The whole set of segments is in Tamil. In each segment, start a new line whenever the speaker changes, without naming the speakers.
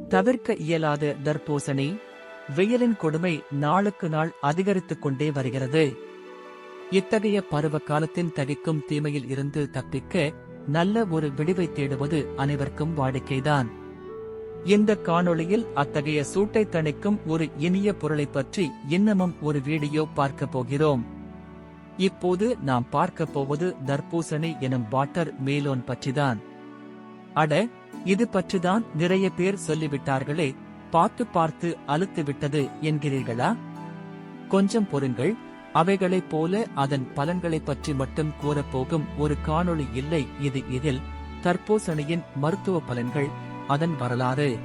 தவிர்க்க இயலாத தர்பூசணி. வெயிலின் கொடுமை நாளுக்கு நாள் அதிகரித்துக் கொண்டே வருகிறது. இத்தகைய பருவ காலத்தின் தகிக்கும் தீமையில் இருந்து தப்பிக்க நல்ல ஒரு விடிவை தேடுவது அனைவருக்கும் வாடிக்கைதான். இந்த காணொளியில் அத்தகைய சூட்டை தணிக்கும் ஒரு இனிய பொருளை பற்றி இன்னமும் ஒரு வீடியோ பார்க்க போகிறோம். இப்போது நாம் பார்க்க போவது தர்பூசணி எனும் வாட்டர் மேலோன் பற்றிதான். அட, இது பற்றிதான் நிறைய பேர் சொல்லிவிட்டார்களே, பார்த்து பார்த்து அலுத்து விட்டது என்கிறீர்களா? கொஞ்சம் பொறுங்கள், அவைகளைப் போல அதன் பலன்களைப் பற்றி மட்டும் கூறப்போகும் ஒரு காணொளி இல்லை இது. இதில் தர்பூசணியின் மருத்துவ பலன்கள், அதன் வரலாறு,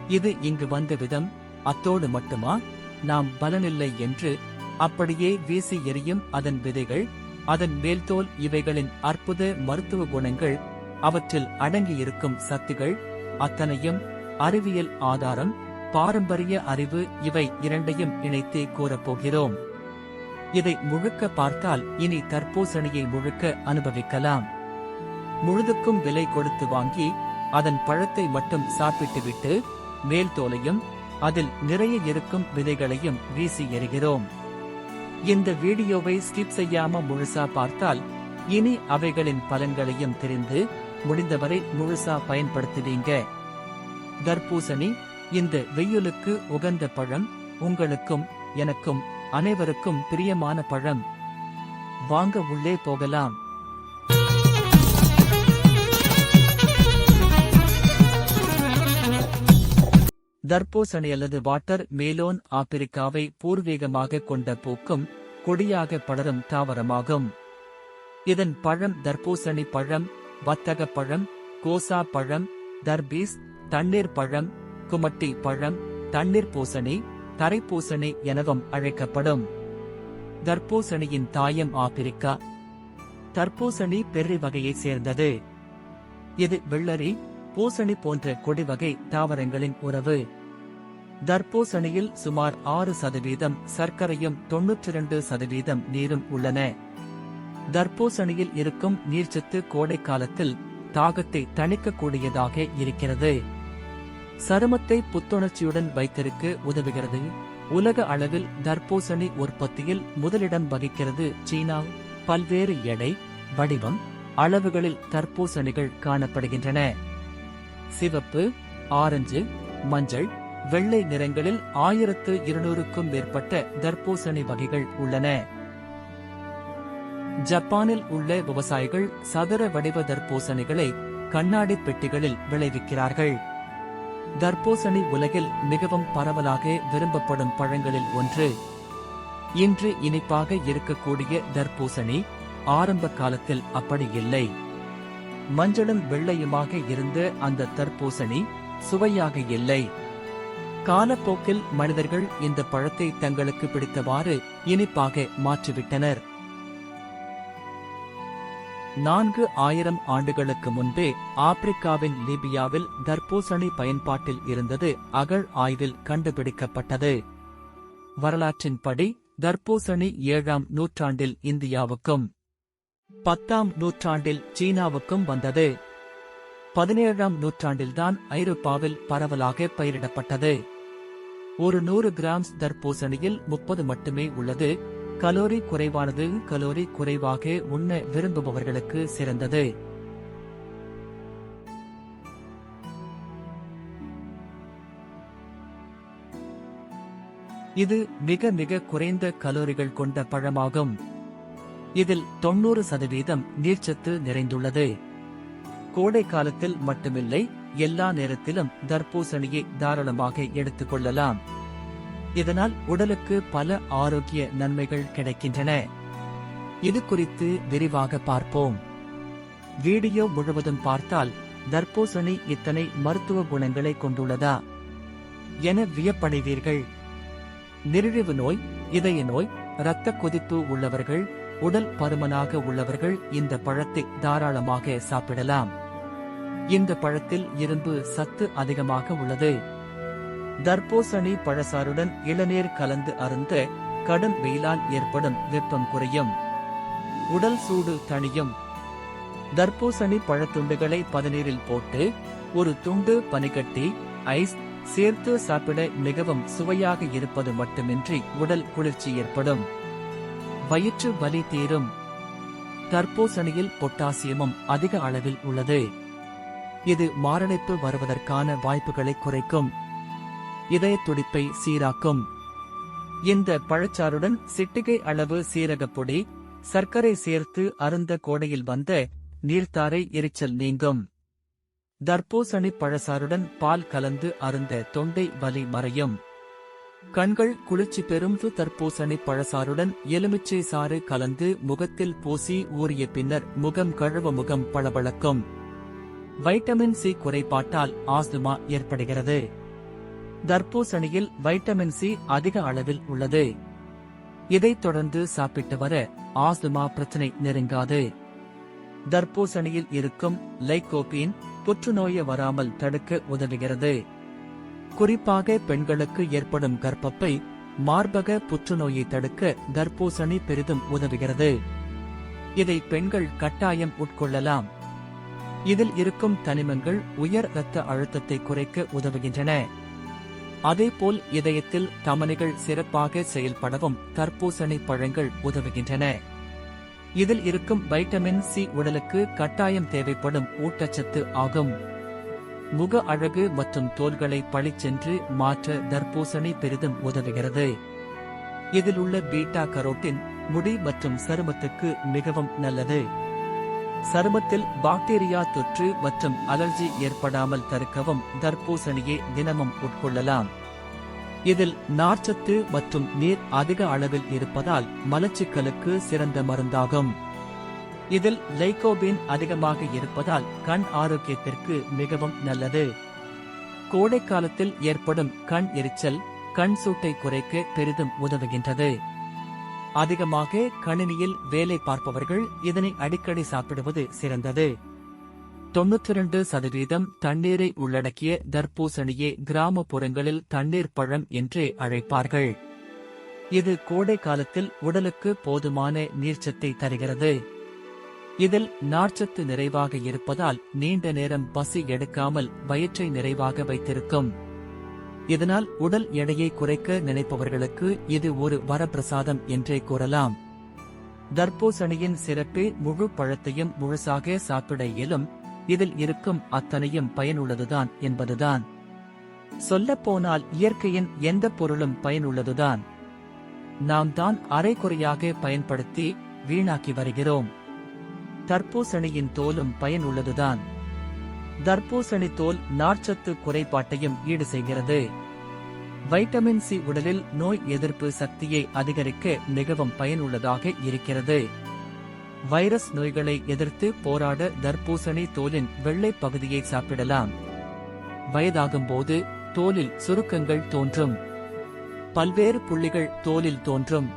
இது இங்கு வந்த விதம், அத்தோடு மட்டுமா நாம் பலனில்லை என்று அப்படியே வீசி எறியும் அதன் விதைகள், அதன் மேல்தோல், இவைகளின் அற்புத மருத்துவ குணங்கள், அவற்றில் அடங்கியிருக்கும் சக்திகள் அத்தனையும் அறிவியல் ஆதாரம், பாரம்பரிய அறிவு, இவை இரண்டையும் இணைத்தே கூறப்போகிறோம். இதை முழுக்க பார்த்தால் இனி தர்பூசணியை முழுக்க அனுபவிக்கலாம். முழுதுக்கும் விலை கொடுத்து வாங்கி அதன் பழத்தை மட்டும் சாப்பிட்டுவிட்டு மேல் தோலையும் அதில் நிறைய இருக்கும் விதைகளையும் வீசி எறிகிறோம். இந்த வீடியோவை ஸ்கிப் செய்யாம முழுசா பார்த்தால் இனி அவைகளின் பலன்களையும் தெரிந்து முடிந்தவரை முழுசா பயன்படுத்துவீங்க. தர்பூசணி இந்த வெயிலுக்கு உகந்த பழம், உங்களுக்கும் எனக்கும் அனைவருக்கும் பிரியமான பழம். வாங்க உள்ளே போகலாம். தர்பூசணி அல்லது வாட்டர் மேலோன் ஆப்பிரிக்காவை பூர்வீகமாக கொண்ட பூக்கும் கொடியாக படரும் தாவரமாகும். இதன் பழம் தர்பூசணி பழம், வத்தக பழம், கோசா பழம், தர்பீஸ், தண்ணீர் பழம், குமட்டி பழம், தண்ணீர் பூசணி, தரைப்பூசணி எனவும் அழைக்கப்படும். தர்பூசணியின் தாயம் ஆப்பிரிக்கா. தர்பூசணி பெர்ரி வகையைச் சேர்ந்தது. இது வெள்ளரி, பூசணி போன்ற கொடிவகை தாவரங்களின் உறவு. தர்பூசணியில் சுமார் 6% சர்க்கரையும் 92% நீரும் உள்ளன. தர்பூசணியில் இருக்கும் நீர்ச்சத்து கோடை காலத்தில் தாகத்தை தணிக்கக்கூடியதாக இருக்கிறது. சருமத்தை புத்துணர்ச்சியுடன் வைத்திருக்க உதவுகிறது. உலக அளவில் தர்பூசணி உற்பத்தியில் முதலிடம் வகிக்கிறது சீனா. பல்வேறு எடை, வடிவம், அளவுகளில் தர்பூசணிகள் காணப்படுகின்றன. சிவப்பு, ஆரஞ்சு, மஞ்சள், வெள்ளை நிறங்களில் 1200க்கும் மேற்பட்ட தர்பூசணி வகைகள் உள்ளன. ஜப்பானில் உள்ள விவசாயிகள் சதுர வடிவ தர்பூசணிகளை கண்ணாடி பெட்டிகளில் விளைவிக்கிறார்கள். தர்பூசணி உலகில் மிகவும் பரவலாக விரும்பப்படும் பழங்களில் ஒன்று. இன்று இனிப்பாக இருக்கக்கூடிய தர்பூசணி ஆரம்ப காலத்தில் அப்படி இல்லை. மஞ்சளும் வெள்ளையுமாக இருந்த அந்த தர்பூசணி சுவையாக இல்லை. காலப்போக்கில் மனிதர்கள் இந்த பழத்தை தங்களுக்கு பிடித்தவாறு இனிப்பாக மாற்றிவிட்டனர். 4000 ஆண்டுகளுக்கு முன்பே ஆப்பிரிக்காவின் லிபியாவில் தர்பூசணி பயன்பாட்டில் இருந்தது அகழ் ஆய்வில் கண்டுபிடிக்கப்பட்டது. வரலாற்றின்படி தர்பூசணி 7ஆம் நூற்றாண்டில் இந்தியாவுக்கும் 10ஆம் நூற்றாண்டில் சீனாவுக்கும் வந்தது. 17ஆம் நூற்றாண்டில்தான் ஐரோப்பாவில் பரவலாக பயிரிடப்பட்டது. ஒரு 100 கிராம்ஸ் தர்பூசணியில் 30 மட்டுமே உள்ளது. கலோரி குறைவானது. கலோரி குறைவாக உண்ண விரும்புபவர்களுக்கு சிறந்தது. இது மிக மிக குறைந்த கலோரிகள் கொண்ட பழமாகும். இதில் 90% நீர்ச்சத்து நிறைந்துள்ளது. கோடை காலத்தில் மட்டுமில்லை, எல்லா நேரத்திலும் தர்பூசணியை தாராளமாக எடுத்துக் கொள்ளலாம். இதனால் உடலுக்கு பல ஆரோக்கிய நன்மைகள் கிடைக்கின்றன. இது குறித்து விரிவாக பார்ப்போம். வீடியோ முழுவதும் பார்த்தால் தர்பூசணி இத்தனை மருத்துவ குணங்களை கொண்டுள்ளதா என வியப்படைவீர்கள். நீரிழிவு நோய், இதய நோய், இரத்த கொதிப்பு உள்ளவர்கள், உடல் பருமனாக உள்ளவர்கள் இந்த பழத்தை தாராளமாக சாப்பிடலாம். இந்த பழத்தில் இரும்பு சத்து அதிகமாக உள்ளது. தர்பூசணி பழசாறுடன் இளநீர் கலந்து அருந்த கடும் வெயிலால் ஏற்படும் வெப்பம் குறையும். உடல் சூடு தணியும். தர்பூசணி பழத்துண்டுகளை பதநீரில் போட்டு ஒரு துண்டு பனிக்கட்டி, ஐஸ் சேர்த்து சாப்பிட மிகவும் சுவையாக இருப்பது மட்டுமின்றி உடல் குளிர்ச்சி ஏற்படும். வயிற்று வலி தீரும். தர்பூசணியில் பொட்டாசியமும் அதிக அளவில் உள்ளது. இது மாரடைப்பு வருவதற்கான வாய்ப்புகளை குறைக்கும். இதய துடிப்பை சீராக்கும். இந்த பழச்சாறுடன் சிட்டிகை அளவு சீரகப்பொடி, சர்க்கரை சேர்த்து அருந்த கோடையில் வந்த நீர்த்தாரை எரிச்சல் நீங்கும். தர்பூசணி பழச்சாறுடன் பால் கலந்து அருந்த தொண்டை வலி மறையும். கண்கள் குளிர்ச்சி பெறும். தர்பூசணி பழச்சாறுடன் எலுமிச்சை சாறு கலந்து முகத்தில் பூசி ஊறிய பின்னர் முகம் கழுவ முகம் பளபளக்கும். வைட்டமின் சி குறைபாட்டால் ஆஸ்துமா ஏற்படுகிறது. தர்பூசணியில் வைட்டமின் சி அதிக அளவில் உள்ளது. இதைத் தொடர்ந்து சாப்பிட்டு வர ஆஸ்துமா பிரச்சனை நெருங்காது. தர்பூசணியில் இருக்கும் லைகோபீன் புற்றுநோயை வராமல் தடுக்க உதவுகிறது. குறிப்பாக பெண்களுக்கு ஏற்படும் கர்ப்பப்பை, மார்பக புற்றுநோயை தடுக்க தர்பூசணி பெரிதும் உதவுகிறது. இதை பெண்கள் கட்டாயம் உட்கொள்ளலாம். இதில் இருக்கும் தனிமங்கள் உயர் இரத்த அழுத்தத்தை குறைக்க உதவுகின்றன. அதேபோல் இதயத்தில் தமனிகள் சிறப்பாக செயல்படவும் தர்பூசணி பழங்கள் உதவுகின்றன. இதில் இருக்கும் வைட்டமின் சி உடலுக்கு கட்டாயம் தேவைப்படும் ஊட்டச்சத்து ஆகும். முக அழகு மற்றும் தோல்களை பளிச்சென்று மாற்ற தர்பூசணி பெரிதும் உதவுகிறது. இதில் உள்ள பீட்டா கரோட்டின் முடி மற்றும் சருமத்துக்கு மிகவும் நல்லது. சருமத்தில் பாக்டீரியா தொற்று மற்றும் அலர்ஜி ஏற்படாமல் தடுக்கவும் தர்பூசணியை தினமும் உட்கொள்ளலாம். இதில் நார்ச்சத்து மற்றும் நீர் அதிக அளவில் இருப்பதால் மலச்சிக்கலுக்கு சிறந்த மருந்தாகும். இதில் லைகோபீன் அதிகமாக இருப்பதால் கண் ஆரோக்கியத்திற்கு மிகவும் நல்லது. கோடை காலத்தில் ஏற்படும் கண் எரிச்சல், கண் சூட்டை குறைக்க பெரிதும் உதவுகின்றது. அதிகமாக கணினியில் வேலை பார்ப்பவர்கள் இதனை அடிக்கடி சாப்பிடுவது சிறந்தது. 92% தண்ணீரை உள்ளடக்கிய தர்பூசணியே கிராமப்புறங்களில் தண்ணீர் பழம் என்றே அழைப்பார்கள். இது கோடை காலத்தில் உடலுக்கு போதுமான நீர்ச்சத்தை தருகிறது. இதில் நார்ச்சத்து நிறைவாக இருப்பதால் நீண்ட நேரம் பசி எடுக்காமல் வயிற்றை நிறைவாக வைத்திருக்கும். இதனால் உடல் எடையை குறைக்க நினைப்பவர்களுக்கு இது ஒரு வரப்பிரசாதம் என்றே கூறலாம். தர்பூசணியின் சிறப்பு முழு பழத்தையும் முழுசாக சாப்பிட இயலும். இதில் இருக்கும் அத்தனையும் பயனுள்ளதுதான் என்பதுதான். சொல்லப்போனால் இயற்கையின் எந்த பொருளும் பயனுள்ளதுதான். நாம் தான் அரைகுறையாக பயன்படுத்தி வீணாக்கி வருகிறோம். தர்பூசணியின் தோலும் பயனுள்ளதுதான். தர்பூசணி தோல் நார்ச்சத்து குறைபாட்டையும் ஈடு செய்கிறது. வைட்டமின் சி உடலில் நோய் எதிர்ப்பு சக்தியை அதிகரிக்க மிகவும் பயனுள்ளதாக இருக்கிறது. வைரஸ் நோய்களை எதிர்த்து போராட தர்பூசணி தோலின் வெள்ளை பகுதியை சாப்பிடலாம். வயதாகும் போது தோலில் சுருக்கங்கள் தோன்றும். பல்வேறு புள்ளிகள் தோலில் தோன்றும்.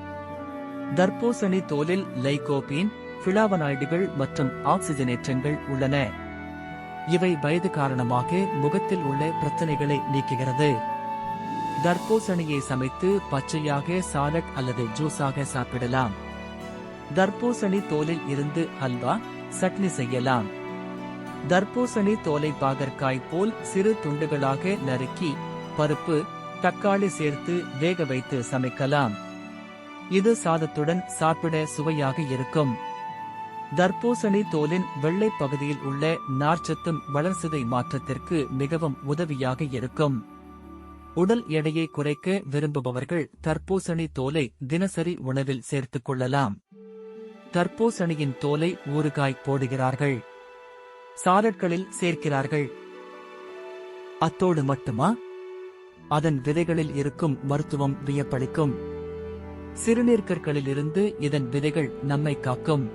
தர்பூசணி தோலில் லைகோபீன், பிளாவனாய்டுகள் மற்றும் ஆக்சிஜனேற்றங்கள் உள்ளன. இவை வயது காரணமாக முகத்தில் உள்ள பிரச்சனைகளை நீக்குகிறது. தர்பூசணியை சமைத்து பச்சையாக சாலட் அல்லது ஜூஸாக சாப்பிடலாம். தர்பூசணி தோலில் இருந்து ஹல்வா, சட்னி செய்யலாம். தர்பூசணி தோலை பாகற்காய் போல் சிறு துண்டுகளாக நறுக்கி பருப்பு, தக்காளி சேர்த்து வேக வைத்து சமைக்கலாம். இது சாதத்துடன் சாப்பிட சுவையாக இருக்கும். தர்பூசணி தோலின் வெள்ளை பகுதியில் உள்ள நார்ச்சத்தும் வளர்சிதை மாற்றத்திற்கு மிகவும் உதவியாக இருக்கும். உடல் எடையை குறைக்க விரும்புபவர்கள் தர்பூசணி தோலை தினசரி உணவில் சேர்த்துக் கொள்ளலாம். தர்பூசணியின் தோலை ஊறுகாய் போடுகிறார்கள். சாலட்களில் சேர்க்கிறார்கள். அத்தோடு மட்டுமா? அதன் விதைகளில் இருக்கும் மருத்துவம் வியப்பளிக்கும். சிறுநீர்க்கற்களிலிருந்து இதன் விதைகள் நம்மை காக்கும்.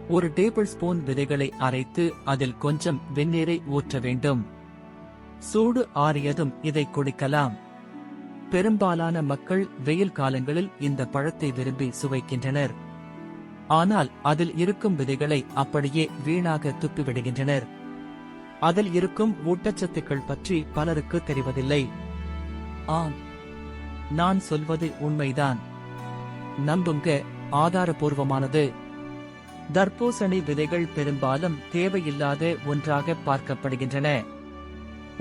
ஒரு டேபிள் ஸ்பூன் விதைகளை அரைத்து அதில் கொஞ்சம் வெந்நீரை ஊற்ற வேண்டும். சூடு ஆறியதும் இதை குடிக்கலாம். பெரும்பாலான மக்கள் வெயில் காலங்களில் இந்த பழத்தை விரும்பி சுவைக்கின்றனர். ஆனால் அதில் இருக்கும் விதைகளை அப்படியே வீணாக துப்பிவிடுகின்றனர். அதில் இருக்கும் ஊட்டச்சத்துக்கள் பற்றி பலருக்கு தெரிவதில்லை. ஆம், நான் சொல்வது உண்மைதான். நம்புங்க, ஆதாரபூர்வமானது. தர்பூசணி விதைகள் பெரும்பாலும் தேவையில்லாத ஒன்றாக பார்க்கப்படுகின்றன.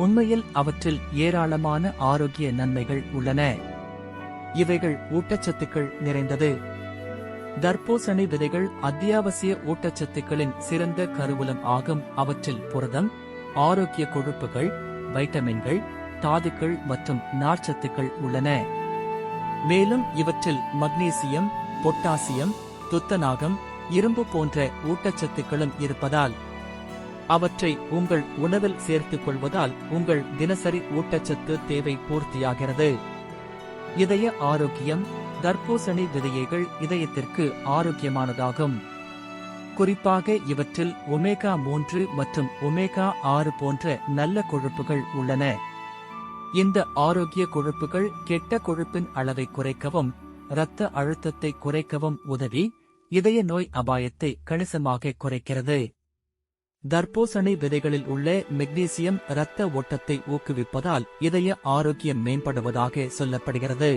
உண்மையில் அவற்றில் ஏராளமான ஆரோக்கிய நன்மைகள் உள்ளன. இவைகள் ஊட்டச்சத்துக்கள் நிறைந்தது. தர்பூசணி விதைகள் அத்தியாவசிய ஊட்டச்சத்துக்களின் சிறந்த கருவூலம் ஆகும். அவற்றில் புரதம், ஆரோக்கிய கொழுப்புகள், வைட்டமின்கள், தாதுக்கள் மற்றும் நார்ச்சத்துக்கள் உள்ளன. மேலும் இவற்றில் மக்னீசியம், பொட்டாசியம், துத்தநாகம், இரும்பு போன்ற ஊட்டச்சத்துக்களும் இருப்பதால் அவற்றை உங்கள் உணவில் சேர்த்துக் கொள்வதால் உங்கள் தினசரி ஊட்டச்சத்து தேவை பூர்த்தியாகிறது. இதய ஆரோக்கியம். தர்பூசணி விதைகள் இதயத்திற்கு ஆரோக்கியமானதாகும். குறிப்பாக இவற்றில் ஒமேகா 3 மற்றும் ஒமேகா 6 போன்ற நல்ல கொழுப்புகள் உள்ளன. இந்த ஆரோக்கிய கொழுப்புகள் கெட்ட கொழுப்பின் அளவை குறைக்கவும், இரத்த அழுத்தத்தை குறைக்கவும் உதவி, இதய நோய் அபாயத்தை கணிசமாக குறைக்கிறது. தர்பூசணி விதைகளில் உள்ள மெக்னீசியம் இரத்த ஓட்டத்தை ஊக்குவிப்பதால் இதய ஆரோக்கியம் மேம்படுவதாக சொல்லப்படுகிறது.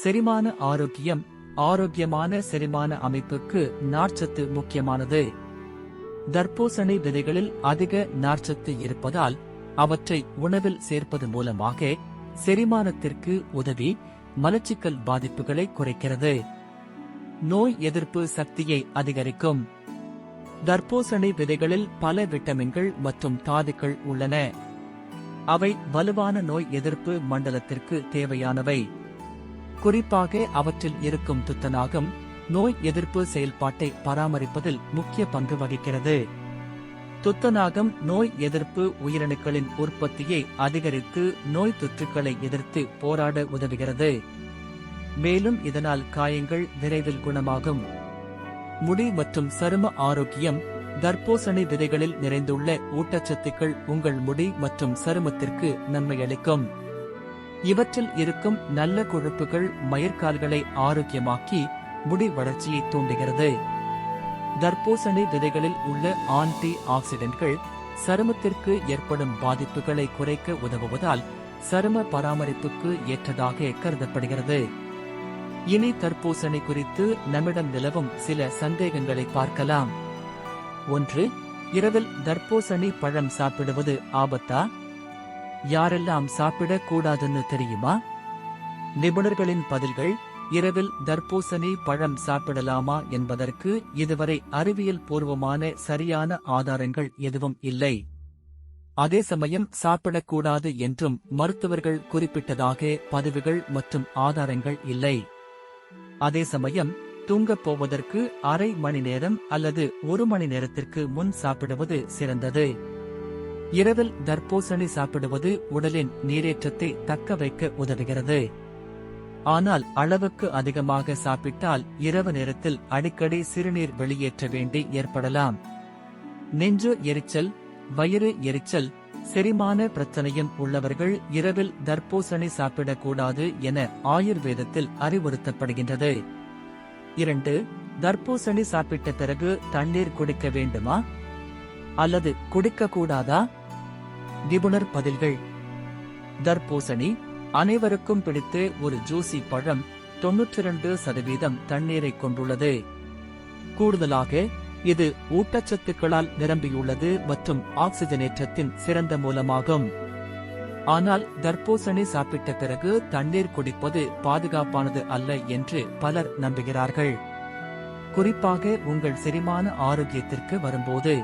செரிமான ஆரோக்கியம். ஆரோக்கியமான செரிமான அமைப்புக்கு நார்ச்சத்து முக்கியமானது. தர்பூசணி விதைகளில் அதிக நார்ச்சத்து இருப்பதால் அவற்றை உணவில் சேர்ப்பது மூலமாக செரிமானத்திற்கு உதவி, மலச்சிக்கல் பாதிப்புகளை குறைக்கிறது. நோய் எதிர்ப்பு சக்தியை அதிகரிக்கும். தர்பூசணி விதைகளில் பல விட்டமின்கள் மற்றும் தாதுக்கள் உள்ளன. அவை வலுவான நோய் எதிர்ப்பு மண்டலத்திற்கு தேவையானவை. குறிப்பாக அவற்றில் இருக்கும் துத்தநாகம் நோய் எதிர்ப்பு செயல்பாட்டை பராமரிப்பதில் முக்கிய பங்கு வகிக்கிறது. துத்தநாகம் நோய் எதிர்ப்பு உயிரணுக்களின் உற்பத்தியை அதிகரித்து நோய் தொற்றுக்களை எதிர்த்து போராட உதவுகிறது. மேலும் இதனால் காயங்கள் விரைவில் குணமாகும். முடி மற்றும் சரும ஆரோக்கியம். தர்பூசணி விதைகளில் நிறைந்துள்ள ஊட்டச்சத்துக்கள் உங்கள் முடி மற்றும் சருமத்திற்கு நன்மை அளிக்கும். இவற்றில் இருக்கும் நல்ல கொழுப்புகள் மயிர்கால்களை ஆரோக்கியமாக்கி முடி வளர்ச்சியை தூண்டுகிறது. தர்பூசணி விதைகளில் உள்ள ஆன்டி ஆக்சிடென்ட்கள் சருமத்திற்கு ஏற்படும் பாதிப்புகளை குறைக்க உதவுவதால் சரும பராமரிப்புக்கு ஏற்றதாக கருதப்படுகிறது. இனி தர்பூசணி குறித்து நம்மிடம் நிலவும் சில சந்தேகங்களை பார்க்கலாம். 1. இரவில் தர்பூசணி பழம் சாப்பிடுவது ஆபத்தா? யாரெல்லாம் சாப்பிடக் கூடாதுன்னு தெரியுமா? நிபுணர்களின் பதில்கள். இரவில் தர்பூசணி பழம் சாப்பிடலாமா என்பதற்கு இதுவரை அறிவியல் பூர்வமான சரியான ஆதாரங்கள் எதுவும் இல்லை. அதே சமயம் சாப்பிடக்கூடாது என்றும் மருத்துவர்கள் குறிப்பிட்டதாக பதிவுகள் மற்றும் ஆதாரங்கள் இல்லை. அதே சமயம் தூங்கப் போவதற்கு அரை மணி நேரம் அல்லது 1 மணி நேரத்திற்கு முன் சாப்பிடுவது சிறந்தது. இரவில் தர்பூசணி சாப்பிடுவது உடலின் நீரேற்றத்தை தக்க வைக்க உதவுகிறது. ஆனால் அளவுக்கு அதிகமாக சாப்பிட்டால் இரவு நேரத்தில் அடிக்கடி சிறுநீர் வெளியேற்ற வேண்டி ஏற்படலாம். நெஞ்சு எரிச்சல், வயிறு எரிச்சல், செரிமான பிரச்சனையும் உள்ளவர்கள் இரவில் தர்பூசணி சாப்பிடக்கூடாது என ஆயுர்வேதத்தில் அறிவுறுத்தப்படுகின்றது. 2. தர்பூசணி சாப்பிட்ட பிறகு தண்ணீர் குடிக்க வேண்டுமா அல்லது குடிக்கக்கூடாதா? நிபுணர் பதில்கள். தர்பூசணி அனைவருக்கும் பிடித்த ஒரு ஜூசி பழம். 92% தண்ணீரை கொண்டுள்ளது. கூடுதலாக இது ஊட்டச்சத்துக்களால் நிரம்பியுள்ளது மற்றும் ஆக்சிஜனேற்றத்தின் சிறந்த மூலமாகும். ஆனால் தர்பூசணி சாப்பிட்ட பிறகு தண்ணீர் குடிப்பது பாதுகாப்பானது அல்ல என்று பலர் நம்புகிறார்கள். குறிப்பாக உங்கள் செரிமான ஆரோக்கியத்திற்கு வரும்போது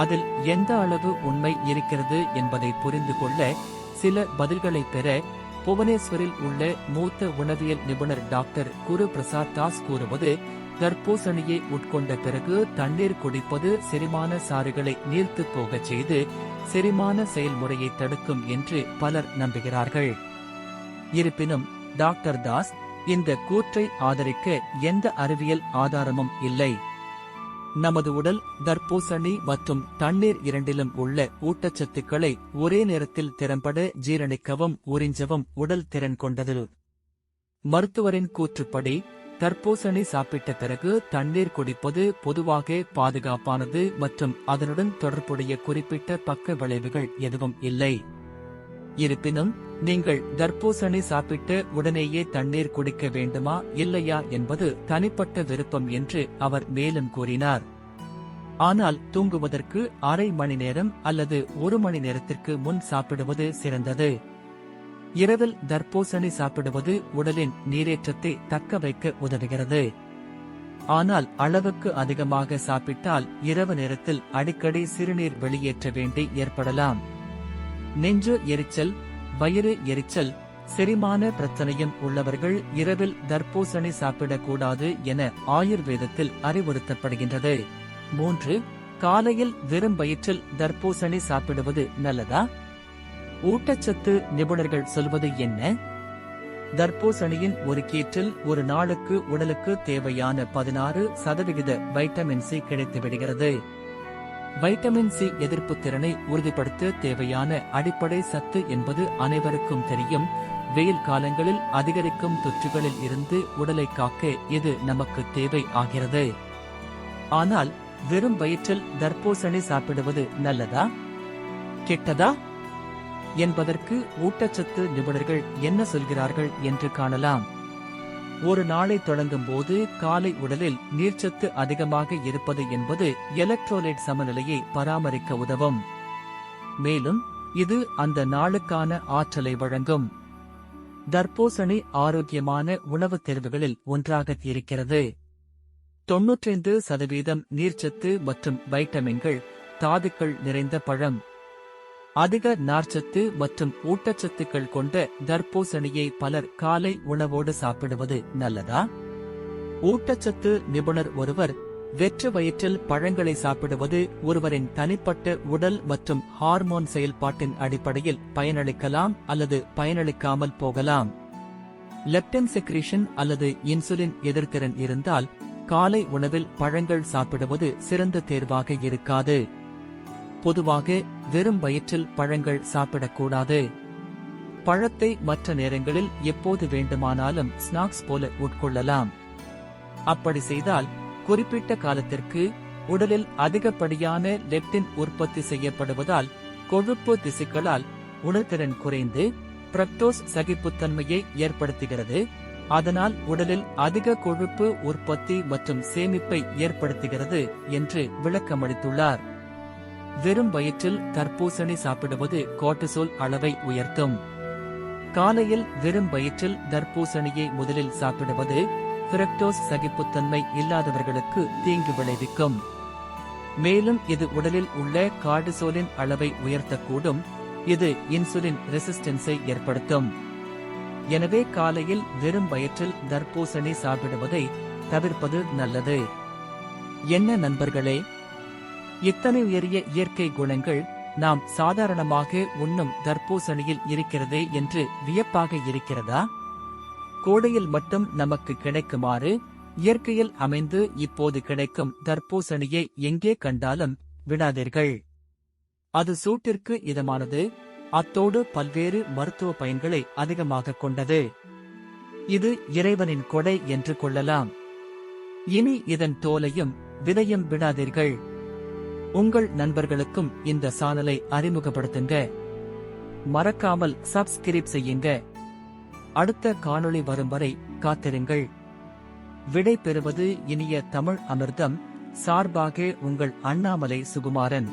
அதில் எந்த அளவு உண்மை இருக்கிறது என்பதை புரிந்து கொள்ள சில பதில்களை பெற புவனேஸ்வரில் உள்ள மூத்த உணவியல் நிபுணர் டாக்டர் குரு பிரசாத் தாஸ் கூறுவது, தர்பூசணியை உட்கொண்ட பிறகு தண்ணீர் குடிப்பது செரிமான சாறுகளை நீர்த்து போகச் செய்து செரிமான செயல்முறையை தடுக்கும் என்று பலர் நம்புகிறார்கள். இருப்பினும் டாக்டர் தாஸ் இந்த கூற்றை ஆதரிக்க எந்த அறிவியல் ஆதாரமும் இல்லை. நமது உடல் தர்பூசணி மற்றும் தண்ணீர் இரண்டிலும் உள்ள ஊட்டச்சத்துக்களை ஒரே நேரத்தில் திறம்பட ஜீரணிக்கவும் உறிஞ்சவும் உடல் திறன் கொண்டது. மருத்துவரின் கூற்றுப்படி தர்பூசணி சாப்பிட்ட பிறகு தண்ணீர் குடிப்பது பொதுவாக பாதுகாப்பானது மற்றும் அதனுடன் தொடர்புடைய குறிப்பிட்ட பக்க விளைவுகள் எதுவும் இல்லை. இருப்பினும் நீங்கள் தர்பூசணி சாப்பிட்டு உடனேயே தண்ணீர் குடிக்க வேண்டுமா இல்லையா என்பது தனிப்பட்ட விருப்பம் என்று அவர் மேலும் கூறினார். ஆனால் தூங்குவதற்கு அரை மணி நேரம் அல்லது 1 மணி நேரத்திற்கு முன் சாப்பிடுவது சிறந்தது. இரவில் தர்பூசணி சாப்பிடுவது உடலின் நீரேற்றத்தை தக்க வைக்க உதவுகிறது. ஆனால் அளவுக்கு அதிகமாக சாப்பிட்டால் இரவு நேரத்தில் அடிக்கடி சிறுநீர் வெளியேற்ற வேண்டி ஏற்படலாம். நெஞ்சு எரிச்சல், வயிறு எரிச்சல், செரிமான பிரச்சனையும் உள்ளவர்கள் இரவில் தர்பூசணி சாப்பிடக்கூடாது என ஆயுர்வேதத்தில் அறிவுறுத்தப்படுகின்றது. 3. காலையில் வெறும் வயிற்றில் தர்பூசணி சாப்பிடுவது நல்லதா? ஊட்டச்சத்து நிபுணர்கள் சொல்வது என்ன? தர்பூசணியின் ஒரு கீற்றில் ஒரு நாளுக்கு உடலுக்கு தேவையான 16% வைட்டமின் சி கிடைத்துவிடுகிறது. வைட்டமின் சி எதிர்ப்பு திறனை உறுதிப்படுத்த தேவையான அடிப்படை சத்து என்பது அனைவருக்கும் தெரியும். வெயில் காலங்களில் அதிகரிக்கும் தொற்றுகளில் இருந்து உடலை காக்க இது நமக்கு தேவை ஆகிறது. ஆனால் வெறும் வயிற்றில் தர்பூசணி சாப்பிடுவது நல்லதா, கெட்டதா என்பதற்கு ஊட்டச்சத்து நிபுணர்கள் என்ன சொல்கிறார்கள் என்று காணலாம். ஒரு நாளை தொடங்கும் போது காலை உடலில் நீர்ச்சத்து அதிகமாக இருப்பது என்பது எலக்ட்ரோலைட் சமநிலையை பராமரிக்க உதவும். மேலும் இது அந்த நாளுக்கான ஆற்றலை வழங்கும். தர்பூசணி ஆரோக்கியமான உணவுத் தேர்வுகளில் ஒன்றாக இருக்கிறது. 95% நீர்ச்சத்து மற்றும் வைட்டமின்கள், தாதுக்கள் நிறைந்த பழம். அதிக நார்ச்சத்து மற்றும் ஊட்டச்சத்துக்கள் கொண்ட தர்பூசணியை பலர் காலை உணவோடு சாப்பிடுவது நல்லதா? ஊட்டச்சத்து நிபுணர் ஒருவர், வெற்று வயிற்றில் பழங்களை சாப்பிடுவது ஒருவரின் தனிப்பட்ட உடல் மற்றும் ஹார்மோன் செயல்பாட்டின் அடிப்படையில் பயனளிக்கலாம் அல்லது பயனளிக்காமல் போகலாம். லெப்டின் செக்ரீஷன் அல்லது இன்சுலின் எதிர்த்திறன் இருந்தால் காலை உணவில் பழங்கள் சாப்பிடுவது சிறந்த தேர்வாக இருக்காது. பொதுவாக வெறும் வயிற்றில் பழங்கள் சாப்பிடக்கூடாது. பழத்தை மற்ற நேரங்களில் எப்போது வேண்டுமானாலும் ஸ்நாக்ஸ் போல உட்கொள்ளலாம். அப்படி செய்தால் குறிப்பிட்ட காலத்திற்கு உடலில் அதிகப்படியான லெப்டின் உற்பத்தி செய்யப்படுவதால் கொழுப்பு திசுக்களால் உணர்திறன் குறைந்து பிரக்டோஸ் சகிப்புத்தன்மையை ஏற்படுத்துகிறது. அதனால் உடலில் அதிக கொழுப்பு உற்பத்தி மற்றும் சேமிப்பை ஏற்படுத்துகிறது என்று விளக்கமளித்துள்ளார். வெறும் வயிற்றில் தர்பூசணி சாப்பிடுவது கோர்ட்டிசோல் அளவை உயர்த்தும். காலையில் வெறும் வயிற்றில் தர்பூசணியை முதலில் சாப்பிடுவது பிரக்டோஸ் சகிப்புத்தன்மை இல்லாதவர்களுக்கு தீங்கு விளைவிக்கும். மேலும் இது உடலில் உள்ள கார்டிசோலின் அளவை உயர்த்தக்கூடும். இது இன்சுலின் ரெசிஸ்டன்ஸை ஏற்படுத்தும். எனவே காலையில் வெறும் வயிற்றில் தர்பூசணி சாப்பிடுவதை தவிர்ப்பது நல்லது. என்ன நண்பர்களே, இத்தனை உயரிய இயற்கை குணங்கள் நாம் சாதாரணமாக உண்ணும் தர்பூசணியில் இருக்கிறதே என்று வியப்பாக இருக்கிறதா? கோடையில் மட்டும் நமக்கு கிடைக்குமாறு இயற்கையில் அமைந்து இப்போது கிடைக்கும் தர்பூசணியை எங்கே கண்டாலும் விடாதீர்கள். அது சூட்டிற்கு இதமானது. அத்தோடு பல்வேறு மருத்துவ பயன்களை அதிகமாக கொண்டது. இது இறைவனின் கொடை என்று கொள்ளலாம். இனி இதன் தோலையும் விதையும் விடாதீர்கள். உங்கள் நண்பர்களுக்கும் இந்த சேனலை அறிமுகப்படுத்துங்க. மறக்காமல் சப்ஸ்கிரைப் செய்யுங்க. அடுத்த காணொளி வரும் வரை காத்திருங்கள். விடை பெறுவது இனிய தமிழ் அமிர்தம் சார்பாக உங்கள் அண்ணாமலை சுகுமாரன்.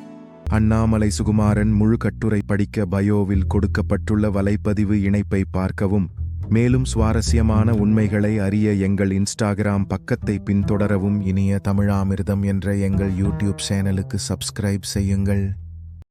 அண்ணாமலை சுகுமாரன் முழு கட்டுரை படிக்க பயோவில் கொடுக்கப்பட்டுள்ள வலைப்பதிவு இணைப்பை பார்க்கவும். மேலும் சுவாரஸ்யமான உண்மைகளை அறிய எங்கள் இன்ஸ்டாகிராம் பக்கத்தை பின்தொடரவும். இனிய தமிழாமிர்தம் என்ற எங்கள் யூடியூப் சேனலுக்கு சப்ஸ்கிரைப் செய்யுங்கள்.